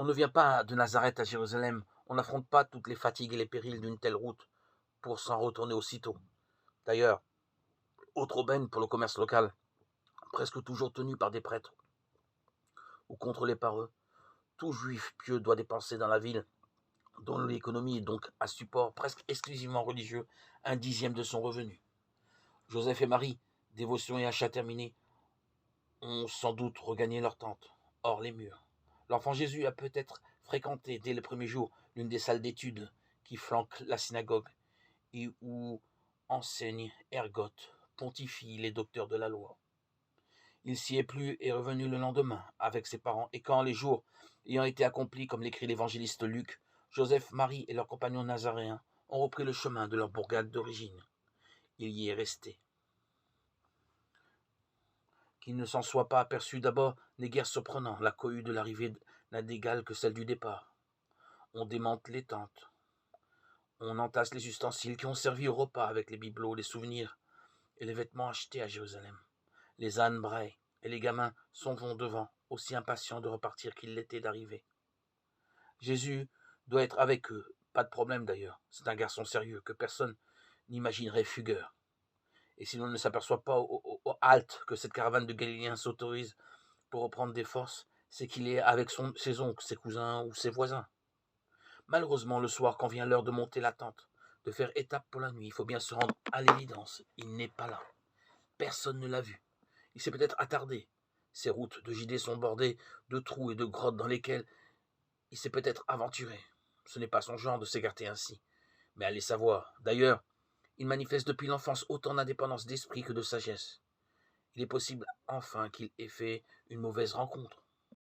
On ne vient pas de Nazareth à Jérusalem, on n'affronte pas toutes les fatigues et les périls d'une telle route pour s'en retourner aussitôt. D'ailleurs, autre aubaine pour le commerce local, presque toujours tenu par des prêtres ou contrôlé par eux, tout juif pieux doit dépenser dans la ville, dont l'économie est donc à support presque exclusivement religieux, un dixième de son revenu. Joseph et Marie, dévotion et achat terminés, ont sans doute regagné leur tente, hors les murs. L'enfant Jésus a peut-être fréquenté dès les premiers jours l'une des salles d'études qui flanquent la synagogue et où enseignent, ergotent, pontifient les docteurs de la loi. Il s'y est plu et est revenu le lendemain avec ses parents, et quand les jours ayant été accomplis, comme l'écrit l'évangéliste Luc, Joseph, Marie et leurs compagnons nazaréens ont repris le chemin de leur bourgade d'origine. Il y est resté. Qu'il ne s'en soit pas aperçu d'abord n'est guère surprenant, la cohue de l'arrivée n'a d'égal que celle du départ. On démonte les tentes, on entasse les ustensiles qui ont servi au repas avec les bibelots, les souvenirs et les vêtements achetés à Jérusalem. Les ânes braillent et les gamins s'en vont devant, aussi impatients de repartir qu'ils l'étaient d'arriver. Jésus doit être avec eux, pas de problème d'ailleurs, c'est un garçon sérieux que personne n'imaginerait fugueur. Et si l'on ne s'aperçoit pas aux haltes que cette caravane de Galiléens s'autorise pour reprendre des forces, c'est qu'il est avec ses oncles, ses cousins ou ses voisins. Malheureusement, le soir, quand vient l'heure de monter la tente, de faire étape pour la nuit, il faut bien se rendre à l'évidence. Il n'est pas là. Personne ne l'a vu. Il s'est peut-être attardé. Ces routes de Judée sont bordées de trous et de grottes dans lesquelles il s'est peut-être aventuré. Ce n'est pas son genre de s'écarter ainsi. Mais allez savoir. D'ailleurs, il manifeste depuis l'enfance autant d'indépendance d'esprit que de sagesse. Il est possible enfin qu'il ait fait une mauvaise rencontre.